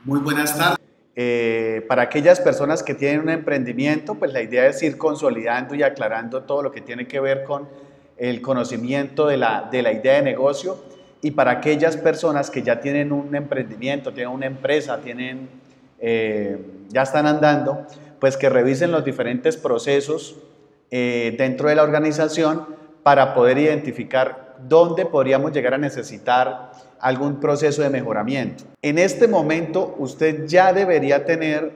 Muy buenas tardes. Para aquellas personas que tienen un emprendimiento, pues la idea es ir consolidando y aclarando todo lo que tiene que ver con el conocimiento de la idea de negocio. Y para aquellas personas que ya tienen un emprendimiento, tienen una empresa, ya están andando, pues que revisen los diferentes procesos dentro de la organización para poder identificar dónde podríamos llegar a necesitar algún proceso de mejoramiento. En este momento usted ya debería tener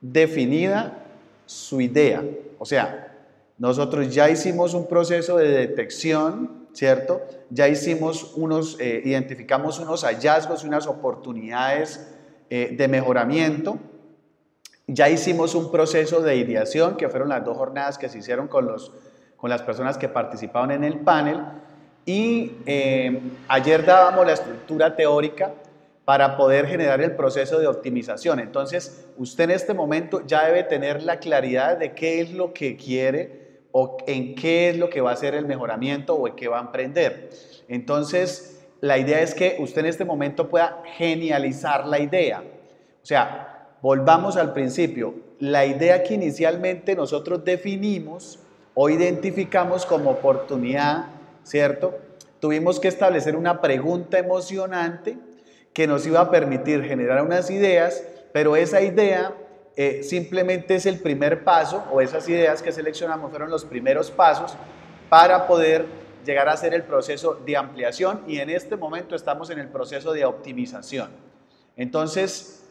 definida su idea. O sea, nosotros ya hicimos un proceso de detección, ¿cierto? Ya identificamos unos hallazgos y unas oportunidades de mejoramiento. Ya hicimos un proceso de ideación, que fueron las 2 jornadas que se hicieron con las personas que participaron en el panel. Y ayer dábamos la estructura teórica para poder generar el proceso de optimización. Entonces, usted en este momento ya debe tener la claridad de qué es lo que quiere o en qué es lo que va a ser el mejoramiento o en qué va a emprender. Entonces, la idea es que usted en este momento pueda genializar la idea. O sea, volvamos al principio. La idea que inicialmente nosotros definimos o identificamos como oportunidad, ¿cierto? Tuvimos que establecer una pregunta emocionante que nos iba a permitir generar unas ideas, pero esa idea simplemente es el primer paso, o esas ideas que seleccionamos fueron los primeros pasos para poder llegar a hacer el proceso de ampliación, y en este momento estamos en el proceso de optimización. Entonces,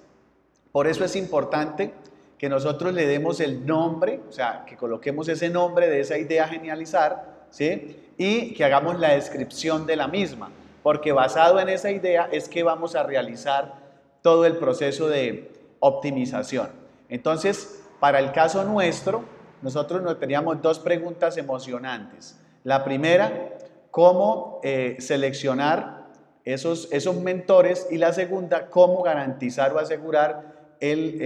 por eso es importante que nosotros le demos el nombre, o sea, que coloquemos ese nombre de esa idea a genializar, ¿sí? Y que hagamos la descripción de la misma, porque basado en esa idea es que vamos a realizar todo el proceso de optimización. Entonces, para el caso nuestro, nosotros nos teníamos 2 preguntas emocionantes. La primera, cómo seleccionar esos mentores, y la segunda, cómo garantizar o asegurar el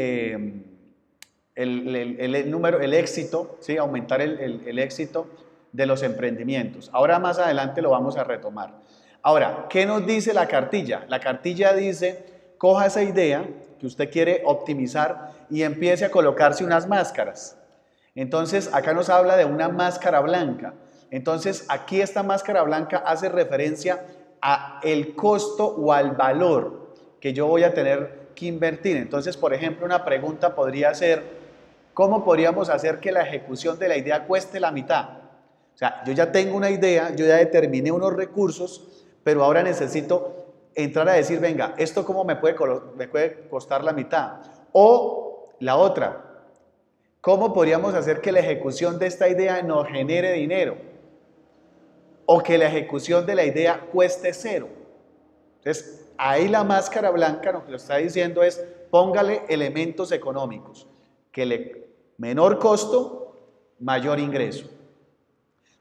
éxito, ¿sí? Aumentar el éxito de los emprendimientos. Ahora más adelante lo vamos a retomar. Ahora, ¿qué nos dice la cartilla? La cartilla dice, coja esa idea que usted quiere optimizar y empiece a colocarse unas máscaras. Entonces, acá nos habla de una máscara blanca. Entonces, aquí esta máscara blanca hace referencia a el costo o al valor que yo voy a tener que invertir. Entonces, por ejemplo, una pregunta podría ser, ¿cómo podríamos hacer que la ejecución de la idea cueste la mitad? O sea, yo ya tengo una idea, yo ya determiné unos recursos, pero ahora necesito entrar a decir, venga, ¿esto cómo me puede costar la mitad? O la otra, ¿cómo podríamos hacer que la ejecución de esta idea nos genere dinero? O que la ejecución de la idea cueste 0. Entonces, ahí la máscara blanca lo que lo está diciendo es, póngale elementos económicos, menor costo, mayor ingreso.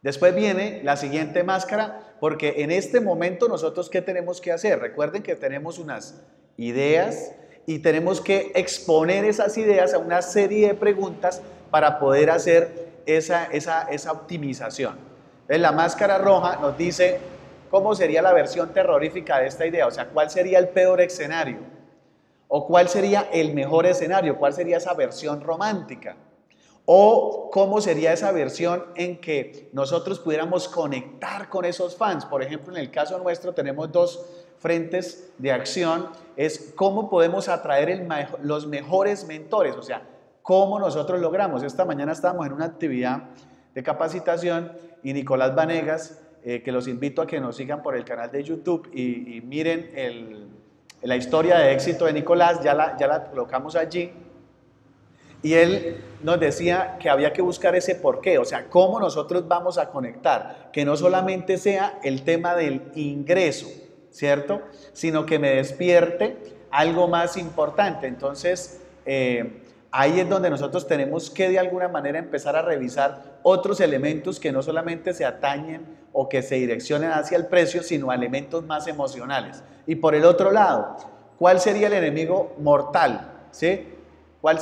Después viene la siguiente máscara, porque en este momento nosotros ¿qué tenemos que hacer? Recuerden que tenemos unas ideas y tenemos que exponer esas ideas a una serie de preguntas para poder hacer esa optimización. Entonces, la máscara roja nos dice cómo sería la versión terrorífica de esta idea, o sea, cuál sería el peor escenario, o cuál sería el mejor escenario, cuál sería esa versión romántica. O cómo sería esa versión en que nosotros pudiéramos conectar con esos fans. Por ejemplo, en el caso nuestro tenemos 2 frentes de acción. Es cómo podemos atraer los mejores mentores. O sea, cómo nosotros logramos. Esta mañana estábamos en una actividad de capacitación y Nicolás Vanegas, que los invito a que nos sigan por el canal de YouTube y miren la historia de éxito de Nicolás, ya la colocamos allí. Y él nos decía que había que buscar ese porqué, o sea, cómo nosotros vamos a conectar, que no solamente sea el tema del ingreso, ¿cierto? Sino que me despierte algo más importante. Entonces, ahí es donde nosotros tenemos que de alguna manera empezar a revisar otros elementos que no solamente se atañen o que se direccionen hacia el precio, sino a elementos más emocionales. Y por el otro lado, ¿cuál sería el enemigo mortal? ¿Sí?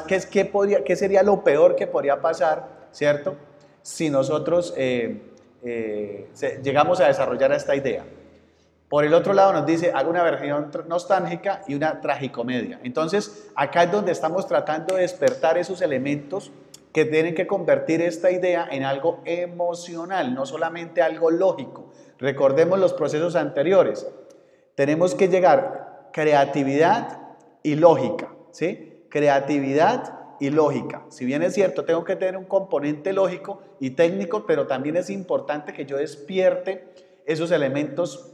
¿Qué sería lo peor que podría pasar, ¿cierto? Si nosotros llegamos a desarrollar esta idea. Por el otro lado nos dice, haga una versión nostálgica y una tragicomedia. Entonces, acá es donde estamos tratando de despertar esos elementos que tienen que convertir esta idea en algo emocional, no solamente algo lógico. Recordemos los procesos anteriores. Tenemos que llegar creatividad y lógica, ¿sí? Creatividad y lógica. Si bien es cierto, tengo que tener un componente lógico y técnico, pero también es importante que yo despierte esos elementos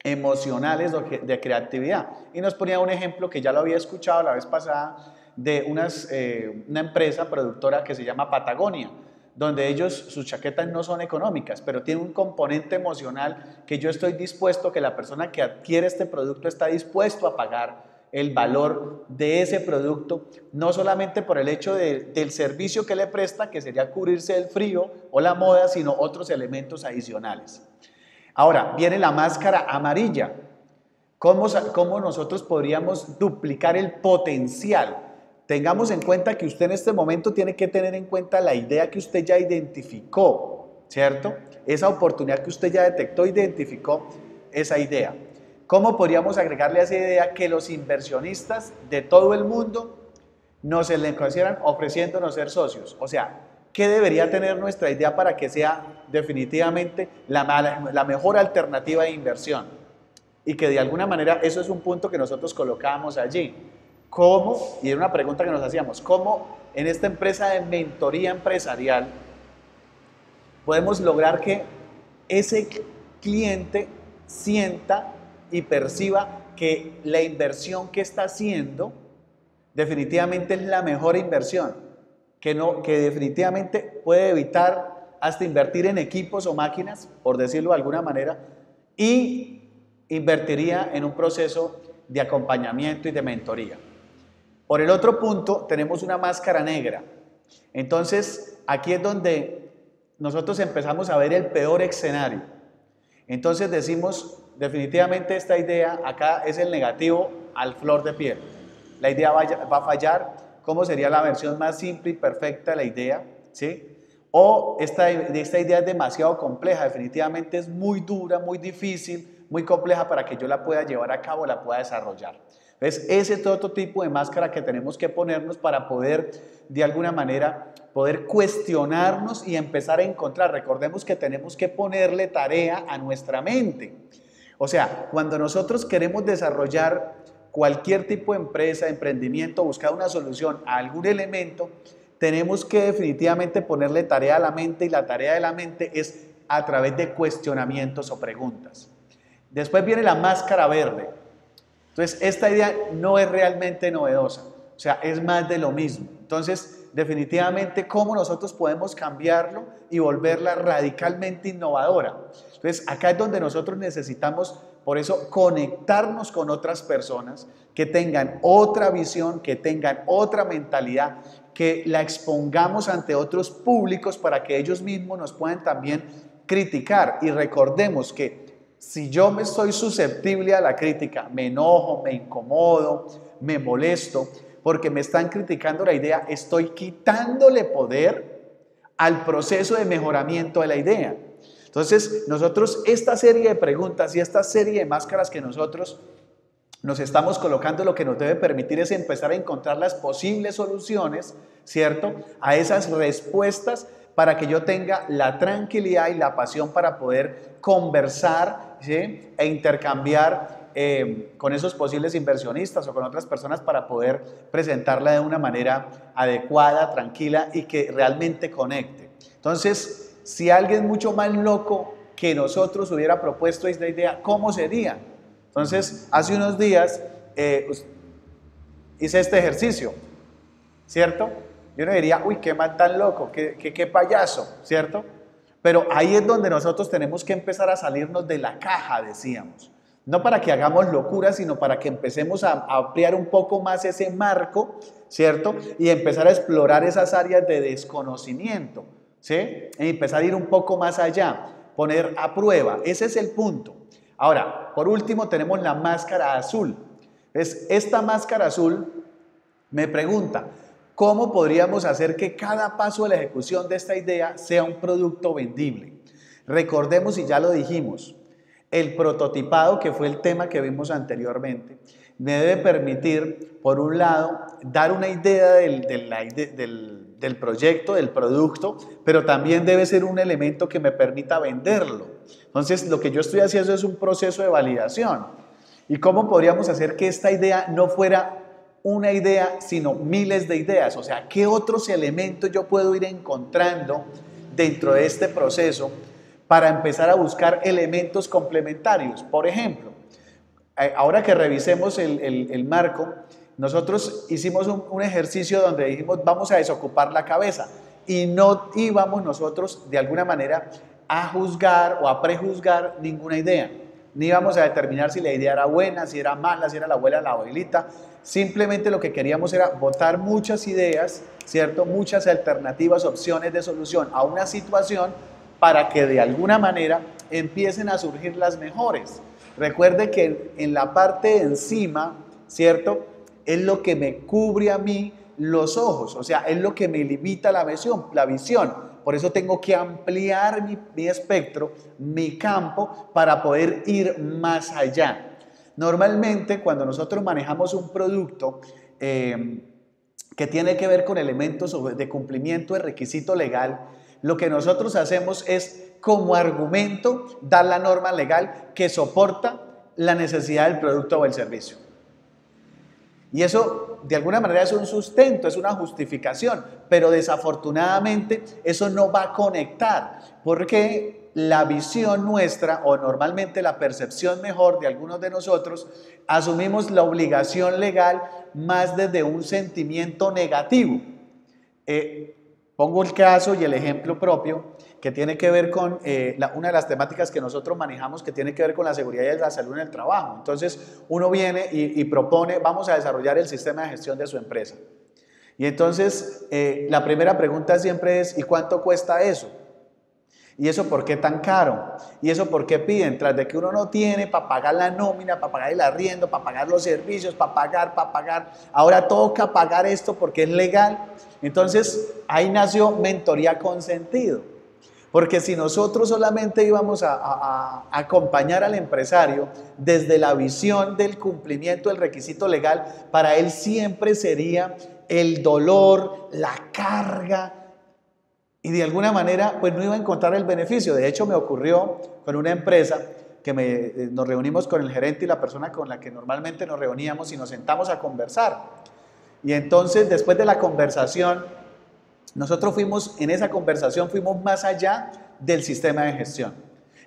emocionales de creatividad. Y nos ponía un ejemplo que ya lo había escuchado la vez pasada de una empresa productora que se llama Patagonia, donde ellos, sus chaquetas no son económicas, pero tienen un componente emocional que yo estoy dispuesto, que la persona que adquiere este producto está dispuesto a pagar el valor de ese producto, no solamente por el hecho del servicio que le presta, que sería cubrirse del frío o la moda, sino otros elementos adicionales. Ahora, viene la máscara amarilla. ¿Cómo nosotros podríamos duplicar el potencial? Tengamos en cuenta que usted en este momento tiene que tener en cuenta la idea que usted ya identificó, ¿cierto? Esa oportunidad que usted ya detectó, identificó esa idea. ¿Cómo podríamos agregarle a esa idea que los inversionistas de todo el mundo nos le consideran ofreciéndonos ser socios? O sea, ¿qué debería tener nuestra idea para que sea definitivamente la mejor alternativa de inversión? Y que de alguna manera eso es un punto que nosotros colocábamos allí. ¿Cómo? Y era una pregunta que nos hacíamos, ¿cómo en esta empresa de mentoría empresarial podemos lograr que ese cliente sienta y perciba que la inversión que está haciendo definitivamente es la mejor inversión, que definitivamente puede evitar hasta invertir en equipos o máquinas, por decirlo de alguna manera, y invertiría en un proceso de acompañamiento y de mentoría? Por el otro punto tenemos una máscara negra. Entonces aquí es donde nosotros empezamos a ver el peor escenario. Entonces decimos, definitivamente esta idea acá es el negativo al flor de piel. La idea va a fallar. ¿Cómo sería la versión más simple y perfecta de la idea? ¿Sí? O esta idea es demasiado compleja, definitivamente es muy dura, muy difícil, muy compleja para que yo la pueda llevar a cabo, la pueda desarrollar. Entonces, ese es otro tipo de máscara que tenemos que ponernos para poder, de alguna manera, poder cuestionarnos y empezar a encontrar. Recordemos que tenemos que ponerle tarea a nuestra mente. O sea, cuando nosotros queremos desarrollar cualquier tipo de empresa, emprendimiento, buscar una solución a algún elemento, tenemos que definitivamente ponerle tarea a la mente, y la tarea de la mente es a través de cuestionamientos o preguntas. Después viene la máscara verde. Entonces, esta idea no es realmente novedosa, o sea, es más de lo mismo. Entonces, definitivamente, ¿cómo nosotros podemos cambiarlo y volverla radicalmente innovadora? Entonces, acá es donde nosotros necesitamos, por eso, conectarnos con otras personas que tengan otra visión, que tengan otra mentalidad, que la expongamos ante otros públicos para que ellos mismos nos puedan también criticar. Y recordemos que si yo me soy susceptible a la crítica, me enojo, me incomodo, me molesto, porque me están criticando la idea, estoy quitándole poder al proceso de mejoramiento de la idea. Entonces, nosotros esta serie de preguntas y esta serie de máscaras que nosotros nos estamos colocando, lo que nos debe permitir es empezar a encontrar las posibles soluciones, ¿cierto?, a esas respuestas, para que yo tenga la tranquilidad y la pasión para poder conversar, ¿sí?, e intercambiar con esos posibles inversionistas o con otras personas para poder presentarla de una manera adecuada, tranquila y que realmente conecte. Entonces, si alguien mucho más loco que nosotros hubiera propuesto esta idea, ¿cómo sería? Entonces, hace unos días hice este ejercicio, ¿cierto? Yo no diría, uy, qué man tan loco, qué payaso, ¿cierto? Pero ahí es donde nosotros tenemos que empezar a salirnos de la caja, decíamos. No para que hagamos locuras, sino para que empecemos a ampliar un poco más ese marco, ¿cierto? Y empezar a explorar esas áreas de desconocimiento, ¿sí? Y empezar a ir un poco más allá, poner a prueba. Ese es el punto. Ahora, por último, tenemos la máscara azul. Esta máscara azul me pregunta, ¿cómo podríamos hacer que cada paso de la ejecución de esta idea sea un producto vendible? Recordemos, y ya lo dijimos, El prototipado, que fue el tema que vimos anteriormente, me debe permitir, por un lado, dar una idea del proyecto, del producto, pero también debe ser un elemento que me permita venderlo. Entonces, lo que yo estoy haciendo es un proceso de validación. ¿Y cómo podríamos hacer que esta idea no fuera una idea, sino miles de ideas? O sea, ¿qué otros elementos yo puedo ir encontrando dentro de este proceso para empezar a buscar elementos complementarios? Por ejemplo, ahora que revisemos el marco, nosotros hicimos un ejercicio donde dijimos vamos a desocupar la cabeza y no íbamos nosotros de alguna manera a juzgar o a prejuzgar ninguna idea. Ni íbamos a determinar si la idea era buena, si era mala, si era la abuela, la abuelita. Simplemente lo que queríamos era botar muchas ideas, ¿cierto? Muchas alternativas, opciones de solución a una situación para que de alguna manera empiecen a surgir las mejores. Recuerde que en la parte de encima, ¿cierto? Es lo que me cubre a mí los ojos, o sea, es lo que me limita la visión. Por eso tengo que ampliar mi espectro, mi campo, para poder ir más allá. Normalmente, cuando nosotros manejamos un producto que tiene que ver con elementos de cumplimiento de requisito legal, lo que nosotros hacemos es, como argumento, dar la norma legal que soporta la necesidad del producto o el servicio. Y eso, de alguna manera, es un sustento, es una justificación, pero desafortunadamente eso no va a conectar, porque la visión nuestra, o normalmente la percepción mejor de algunos de nosotros, asumimos la obligación legal más desde un sentimiento negativo. Pongo el caso y el ejemplo propio que tiene que ver con una de las temáticas que nosotros manejamos, que tiene que ver con la seguridad y la salud en el trabajo. Entonces uno viene y propone, vamos a desarrollar el sistema de gestión de su empresa. Y entonces la primera pregunta siempre es, ¿y cuánto cuesta eso? ¿Y eso por qué tan caro? ¿Y eso por qué piden? Tras de que uno no tiene para pagar la nómina, para pagar el arriendo, para pagar los servicios, para pagar. Ahora toca pagar esto porque es legal. Entonces ahí nació mentoría con sentido. Porque si nosotros solamente íbamos a acompañar al empresario desde la visión del cumplimiento del requisito legal, para él siempre sería el dolor, la carga, y de alguna manera pues no iba a encontrar el beneficio. De hecho, me ocurrió con una empresa que nos reunimos con el gerente y la persona con la que normalmente nos reuníamos y nos sentamos a conversar. Y entonces, después de la conversación, nosotros en esa conversación fuimos más allá del sistema de gestión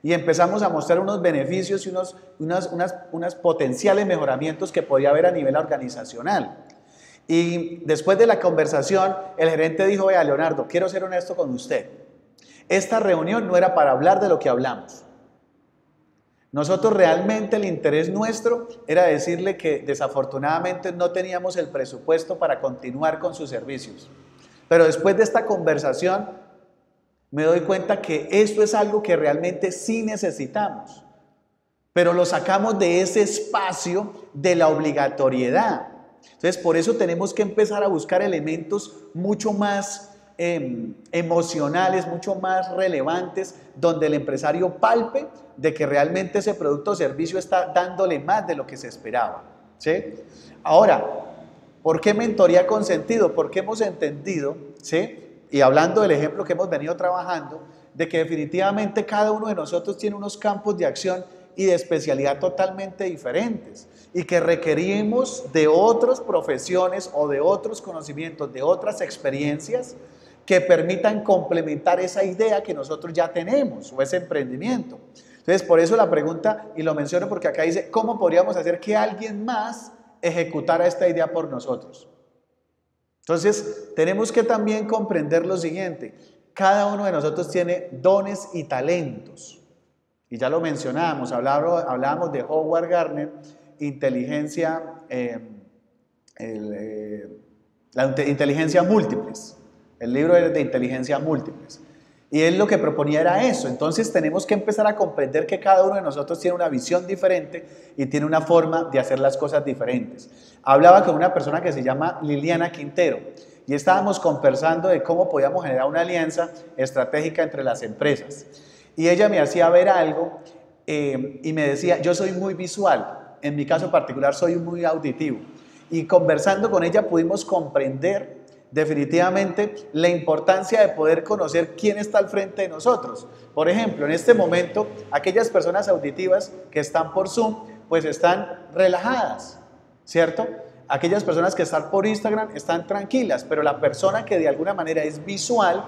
y empezamos a mostrar unos beneficios y unos potenciales mejoramientos que podía haber a nivel organizacional. Y después de la conversación, el gerente dijo, vea, Leonardo, quiero ser honesto con usted. Esta reunión no era para hablar de lo que hablamos. Nosotros realmente el interés nuestro era decirle que desafortunadamente no teníamos el presupuesto para continuar con sus servicios. Pero después de esta conversación me doy cuenta que esto es algo que realmente sí necesitamos, pero lo sacamos de ese espacio de la obligatoriedad. Entonces, por eso tenemos que empezar a buscar elementos mucho más emocionales, mucho más relevantes, donde el empresario palpe de que realmente ese producto o servicio está dándole más de lo que se esperaba, ¿sí? Ahora, ¿por qué mentoría con sentido? Porque hemos entendido, ¿sí? Y hablando del ejemplo que hemos venido trabajando, de que definitivamente cada uno de nosotros tiene unos campos de acción y de especialidad totalmente diferentes y que requerimos de otras profesiones o de otros conocimientos, de otras experiencias que permitan complementar esa idea que nosotros ya tenemos o ese emprendimiento. Entonces, por eso la pregunta, y lo menciono porque acá dice, ¿cómo podríamos hacer que alguien más ejecutara esta idea por nosotros? Entonces, tenemos que también comprender lo siguiente, cada uno de nosotros tiene dones y talentos. Y ya lo mencionábamos, hablábamos de Howard Gardner, inteligencia múltiples. El libro es de inteligencia múltiples. Y él lo que proponía era eso. Entonces tenemos que empezar a comprender que cada uno de nosotros tiene una visión diferente y tiene una forma de hacer las cosas diferentes. Hablaba con una persona que se llama Liliana Quintero y estábamos conversando de cómo podíamos generar una alianza estratégica entre las empresas. Y ella me hacía ver algo y me decía, yo soy muy visual, en mi caso particular soy muy auditivo. Y conversando con ella pudimos comprender definitivamente la importancia de poder conocer quién está al frente de nosotros. Por ejemplo, en este momento, aquellas personas auditivas que están por Zoom, pues están relajadas, ¿cierto? Aquellas personas que están por Instagram están tranquilas, pero la persona que de alguna manera es visual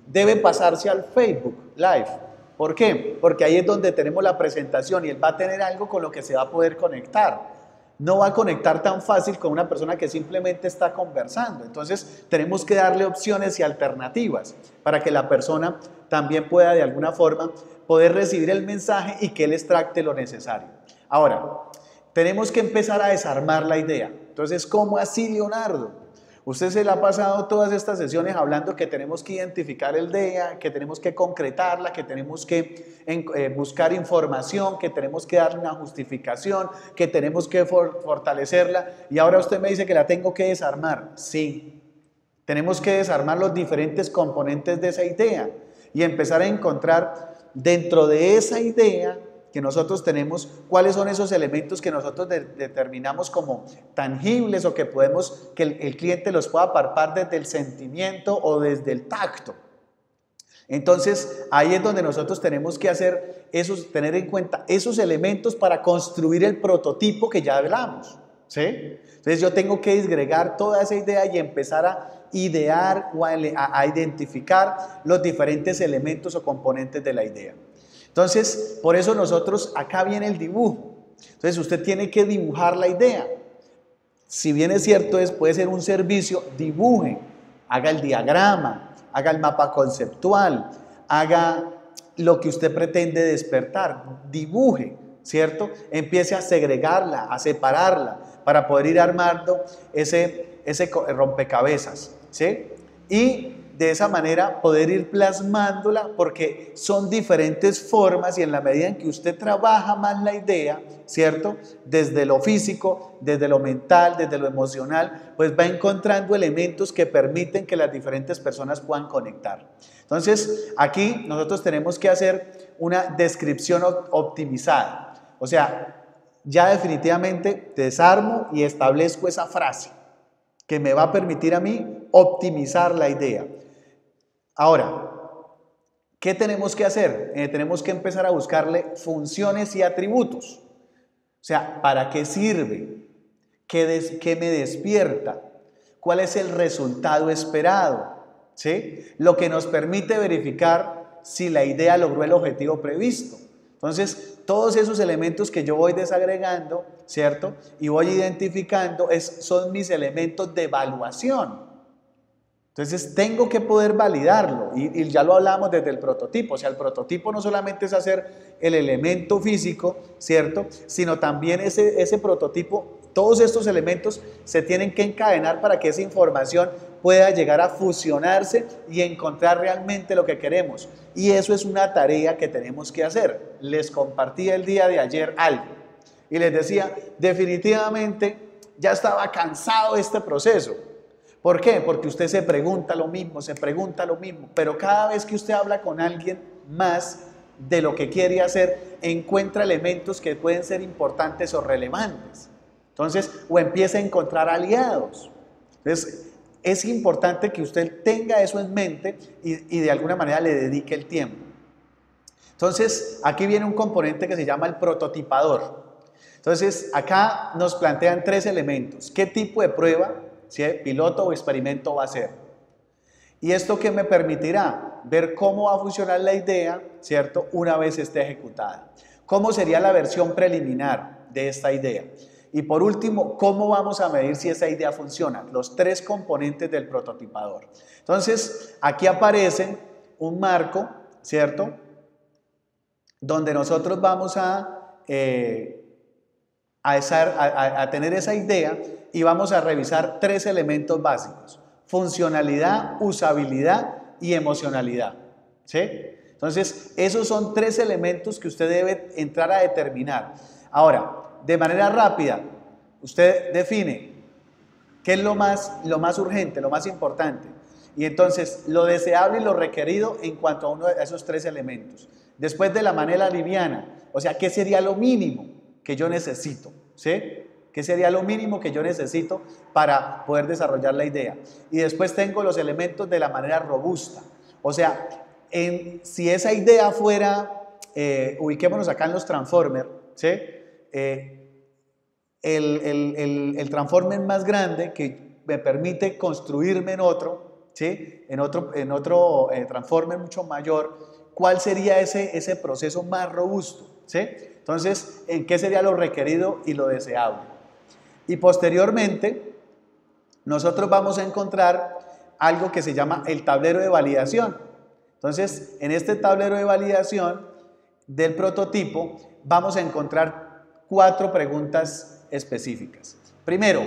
debe pasarse al Facebook Live. ¿Por qué? Porque ahí es donde tenemos la presentación y él va a tener algo con lo que se va a poder conectar. No va a conectar tan fácil con una persona que simplemente está conversando. Entonces tenemos que darle opciones y alternativas para que la persona también pueda de alguna forma poder recibir el mensaje y que él extracte lo necesario. Ahora, tenemos que empezar a desarmar la idea. Entonces, ¿cómo así, Leonardo? Usted se le ha pasado todas estas sesiones hablando que tenemos que identificar el DEA, que tenemos que concretarla, que tenemos que buscar información, que tenemos que darle una justificación, que tenemos que fortalecerla, y ahora usted me dice que la tengo que desarmar. Sí, tenemos que desarmar los diferentes componentes de esa idea y empezar a encontrar dentro de esa idea que nosotros tenemos, cuáles son esos elementos que nosotros determinamos como tangibles o que podemos, que el cliente los pueda palpar desde el sentimiento o desde el tacto. Entonces, ahí es donde nosotros tenemos que hacer esos, tener en cuenta esos elementos para construir el prototipo que ya hablamos, ¿sí? Entonces, yo tengo que disgregar toda esa idea y empezar a idear o a identificar los diferentes elementos o componentes de la idea. Entonces, por eso nosotros, acá viene el dibujo. Entonces, usted tiene que dibujar la idea. Si bien es cierto, puede ser un servicio, dibuje, haga el diagrama, haga el mapa conceptual, haga lo que usted pretende despertar, dibuje, ¿cierto? Empiece a segregarla, a separarla, para poder ir armando ese rompecabezas, ¿sí? Y de esa manera poder ir plasmándola, porque son diferentes formas y en la medida en que usted trabaja más la idea, ¿cierto? Desde lo físico, desde lo mental, desde lo emocional, pues va encontrando elementos que permiten que las diferentes personas puedan conectar. Entonces, aquí nosotros tenemos que hacer una descripción optimizada. O sea, ya definitivamente desarmo y establezco esa frase que me va a permitir a mí optimizar la idea. Ahora, ¿qué tenemos que hacer? Tenemos que empezar a buscarle funciones y atributos. O sea, ¿para qué sirve? ¿Qué me despierta? ¿Cuál es el resultado esperado? ¿Sí? Lo que nos permite verificar si la idea logró el objetivo previsto. Entonces, todos esos elementos que yo voy desagregando, ¿cierto? Y voy identificando, son mis elementos de evaluación. Entonces tengo que poder validarlo y ya lo hablamos desde el prototipo. O sea, el prototipo no solamente es hacer el elemento físico, ¿cierto? Sino también ese prototipo, todos estos elementos se tienen que encadenar para que esa información pueda llegar a fusionarse y encontrar realmente lo que queremos. Y eso es una tarea que tenemos que hacer. Les compartí el día de ayer algo y les decía, definitivamente ya estaba cansado de este proceso. ¿Por qué? Porque usted se pregunta lo mismo, pero cada vez que usted habla con alguien más de lo que quiere hacer, encuentra elementos que pueden ser importantes o relevantes. Entonces, o empieza a encontrar aliados. Entonces, es importante que usted tenga eso en mente y de alguna manera le dedique el tiempo. Entonces, aquí viene un componente que se llama el prototipador. Entonces, acá nos plantean 3 elementos. ¿Qué tipo de prueba, si piloto o experimento, va a ser? ¿Y esto qué me permitirá? Ver cómo va a funcionar la idea, ¿cierto? Una vez esté ejecutada. ¿Cómo sería la versión preliminar de esta idea? Y por último, ¿cómo vamos a medir si esa idea funciona? Los 3 componentes del prototipador. Entonces, aquí aparece un marco, ¿cierto? Donde nosotros vamos a tener esa idea y vamos a revisar 3 elementos básicos: funcionalidad, usabilidad y emocionalidad, ¿sí? Entonces, esos son 3 elementos que usted debe entrar a determinar. Ahora, de manera rápida, usted define qué es lo más urgente, lo más importante, y entonces lo deseable y lo requerido en cuanto a uno de esos 3 elementos. Después, de la manera liviana, O sea, ¿qué sería lo mínimo que yo necesito? ¿Sí? ¿Qué sería lo mínimo que yo necesito para poder desarrollar la idea? Y después tengo los elementos de la manera robusta. O sea, si esa idea fuera, ubiquémonos acá en los Transformers, ¿sí? El Transformer más grande que me permite construirme en otro, ¿sí? En otro Transformer mucho mayor, ¿cuál sería ese proceso más robusto? ¿Sí? Entonces, ¿en qué sería lo requerido y lo deseable? Y posteriormente, nosotros vamos a encontrar algo que se llama el tablero de validación. Entonces, en este tablero de validación del prototipo, vamos a encontrar 4 preguntas específicas. Primero,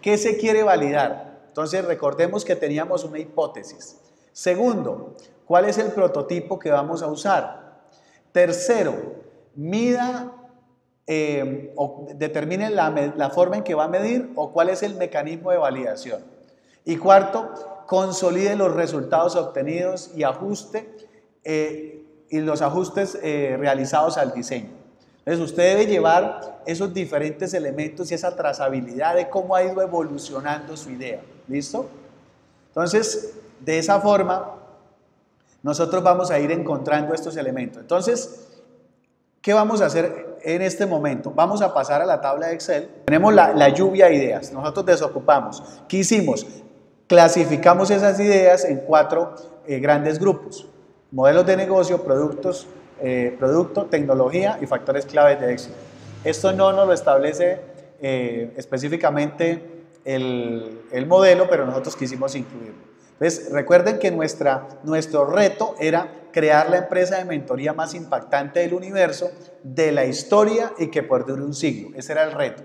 ¿qué se quiere validar? Entonces, recordemos que teníamos una hipótesis. Segundo, ¿cuál es el prototipo que vamos a usar? Tercero, mida o determine la forma en que va a medir o cuál es el mecanismo de validación. Y cuarto, consolide los resultados obtenidos y ajuste y los ajustes realizados al diseño. Entonces usted debe llevar esos diferentes elementos y esa trazabilidad de cómo ha ido evolucionando su idea. ¿Listo? Entonces, de esa forma, nosotros vamos a ir encontrando estos elementos. Entonces, ¿qué vamos a hacer en este momento? Vamos a pasar a la tabla de Excel. Tenemos la lluvia de ideas. Nosotros desocupamos. ¿Qué hicimos? Clasificamos esas ideas en 4 grandes grupos. Modelos de negocio, producto, tecnología y factores claves de éxito. Esto no nos lo establece específicamente el modelo, pero nosotros quisimos incluirlo. Entonces, recuerden que nuestro reto era crear la empresa de mentoría más impactante del universo, de la historia y que perdure un siglo. Ese era el reto.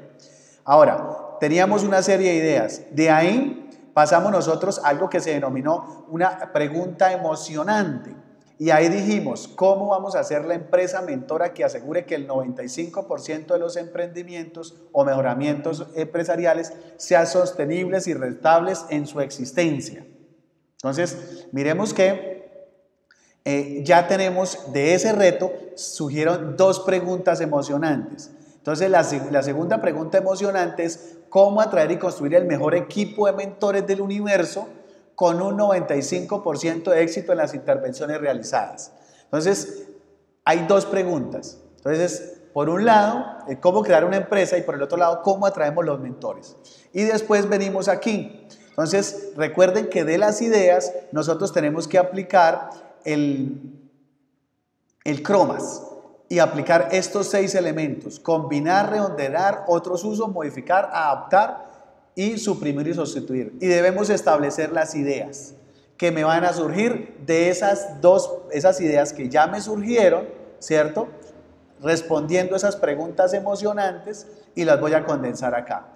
Ahora, teníamos una serie de ideas. De ahí pasamos nosotros a algo que se denominó una pregunta emocionante. Y ahí dijimos, ¿cómo vamos a hacer la empresa mentora que asegure que el 95% de los emprendimientos o mejoramientos empresariales sean sostenibles y rentables en su existencia? Entonces, miremos que ya tenemos de ese reto, surgieron 2 preguntas emocionantes. Entonces, la segunda pregunta emocionante es cómo atraer y construir el mejor equipo de mentores del universo con un 95% de éxito en las intervenciones realizadas. Entonces, hay 2 preguntas. Entonces, por un lado, cómo crear una empresa y por el otro lado, cómo atraemos los mentores. Y después venimos aquí. Entonces, recuerden que de las ideas nosotros tenemos que aplicar el CROMAS y aplicar estos 6 elementos: combinar, redondear, otros usos, modificar, adaptar y suprimir y sustituir. Y debemos establecer las ideas que me van a surgir de esas ideas que ya me surgieron, ¿cierto? Respondiendo esas preguntas emocionantes y las voy a condensar acá.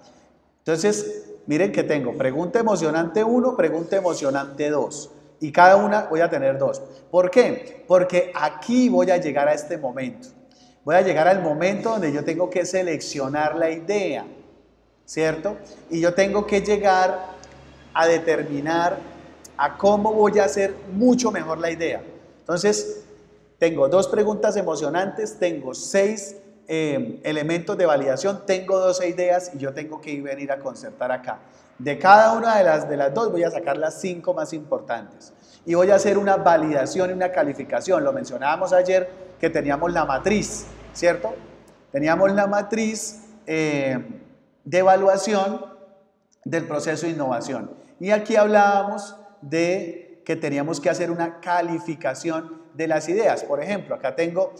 Entonces, miren que tengo pregunta emocionante 1, pregunta emocionante 2. Y cada una voy a tener 2. ¿Por qué? Porque aquí voy a llegar a este momento. Voy a llegar al momento donde yo tengo que seleccionar la idea, ¿cierto? Y yo tengo que llegar a determinar a cómo voy a hacer mucho mejor la idea. Entonces, tengo 2 preguntas emocionantes, tengo 6 elementos de validación, tengo 12 ideas y yo tengo que venir a concertar acá. De cada una de las 2 voy a sacar las 5 más importantes y voy a hacer una validación y una calificación. Lo mencionábamos ayer que teníamos la matriz, ¿cierto? Teníamos la matriz de evaluación del proceso de innovación y aquí hablábamos de que teníamos que hacer una calificación de las ideas. Por ejemplo, acá tengo,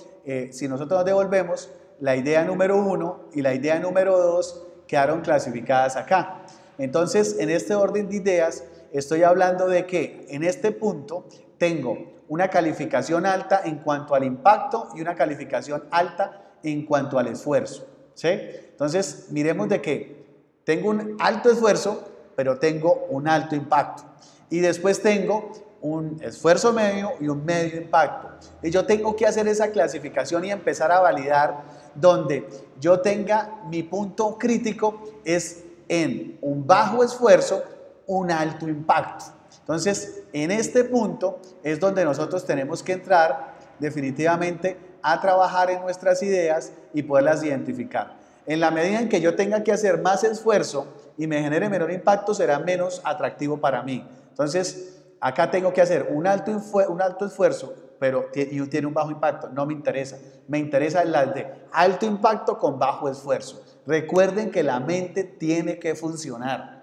si nosotros nos devolvemos, la idea número 1 y la idea número 2 quedaron clasificadas acá. Entonces, en este orden de ideas, estoy hablando de que en este punto tengo una calificación alta en cuanto al impacto y una calificación alta en cuanto al esfuerzo, ¿sí? Entonces, miremos de que tengo un alto esfuerzo, pero tengo un alto impacto. Y después tengo un esfuerzo medio y un medio impacto. Y yo tengo que hacer esa clasificación y empezar a validar donde yo tenga mi punto crítico es en un bajo esfuerzo, un alto impacto. Entonces, en este punto es donde nosotros tenemos que entrar definitivamente a trabajar en nuestras ideas y poderlas identificar. En la medida en que yo tenga que hacer más esfuerzo y me genere menor impacto, será menos atractivo para mí. Entonces, acá tengo que hacer un alto esfuerzo, pero tiene un bajo impacto. No me interesa. Me interesa las de alto impacto con bajo esfuerzo. Recuerden que la mente tiene que funcionar.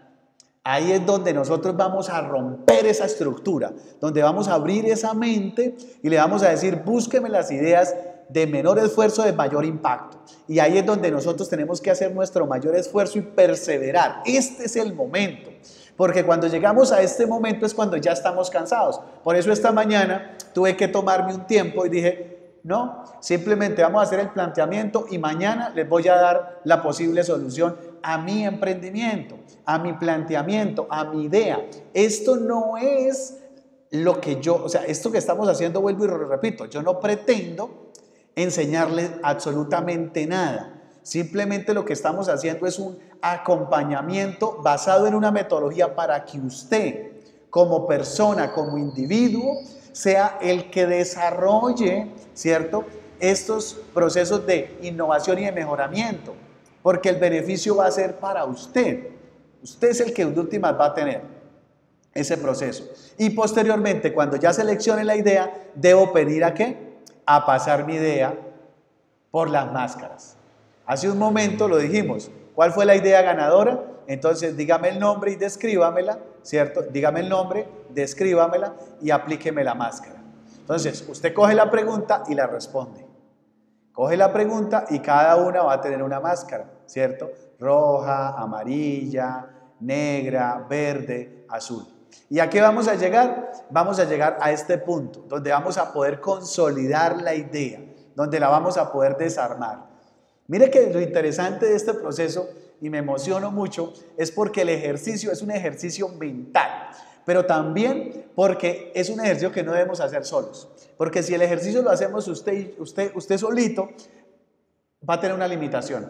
Ahí es donde nosotros vamos a romper esa estructura, donde vamos a abrir esa mente y le vamos a decir, búsqueme las ideas de menor esfuerzo, de mayor impacto. Y ahí es donde nosotros tenemos que hacer nuestro mayor esfuerzo y perseverar. Este es el momento, porque cuando llegamos a este momento es cuando ya estamos cansados. Por eso esta mañana tuve que tomarme un tiempo y dije, no, simplemente vamos a hacer el planteamiento y mañana les voy a dar la posible solución a mi emprendimiento, a mi planteamiento, a mi idea. Esto no es lo que yo, o sea, esto que estamos haciendo, vuelvo y lo repito, yo no pretendo enseñarles absolutamente nada. Simplemente lo que estamos haciendo es un acompañamiento basado en una metodología para que usted, como persona, como individuo, sea el que desarrolle, ¿cierto?, estos procesos de innovación y de mejoramiento, porque el beneficio va a ser para usted. Usted es el que de últimas va a tener ese proceso. Y posteriormente, cuando ya seleccione la idea, debo pedir ¿a qué? A pasar mi idea por las máscaras. Hace un momento lo dijimos. ¿Cuál fue la idea ganadora? Entonces, dígame el nombre y descríbamela, ¿cierto? Dígame el nombre, descríbamela y aplíqueme la máscara. Entonces, usted coge la pregunta y la responde. Coge la pregunta y cada una va a tener una máscara, ¿cierto? Roja, amarilla, negra, verde, azul. ¿Y a qué vamos a llegar? Vamos a llegar a este punto, donde vamos a poder consolidar la idea, donde la vamos a poder desarmar. Mire que lo interesante de este proceso, y me emociono mucho, es porque el ejercicio es un ejercicio mental, pero también porque es un ejercicio que no debemos hacer solos. Porque si el ejercicio lo hacemos usted solito, va a tener una limitación.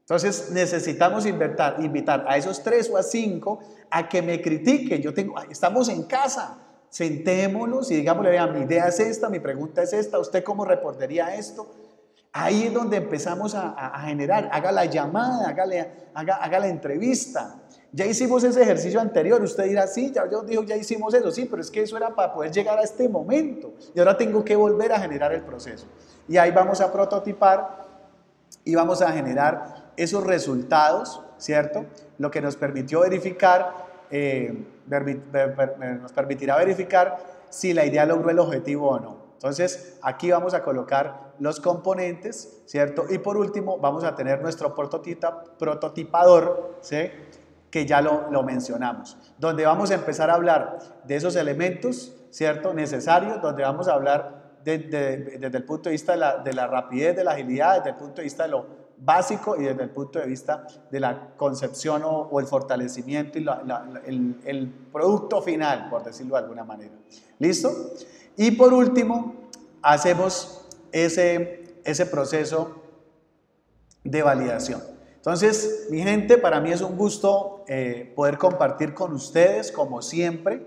Entonces necesitamos invitar a esos 3 o a 5 a que me critiquen. Estamos en casa, sentémonos y digámosle, vean, mi idea es esta, mi pregunta es esta, ¿usted cómo respondería esto? Ahí es donde empezamos a generar, haga la llamada, haga la entrevista. Ya hicimos ese ejercicio anterior, usted dirá, sí, ya hicimos eso, sí, pero es que eso era para poder llegar a este momento y ahora tengo que volver a generar el proceso. Y ahí vamos a prototipar y vamos a generar esos resultados, ¿cierto? Lo que nos permitió verificar, nos permitirá verificar si la idea logró el objetivo o no. Entonces, aquí vamos a colocar los componentes, ¿cierto? Y por último, vamos a tener nuestro prototipador, ¿sí?, que ya lo mencionamos, donde vamos a empezar a hablar de esos elementos, ¿cierto?, necesarios, donde vamos a hablar desde el punto de vista de la rapidez, de la agilidad, desde el punto de vista de lo básico y desde el punto de vista de la concepción o el fortalecimiento y el producto final, por decirlo de alguna manera. ¿Listo? Y por último, hacemos ese proceso de validación. Entonces, mi gente, para mí es un gusto poder compartir con ustedes, como siempre,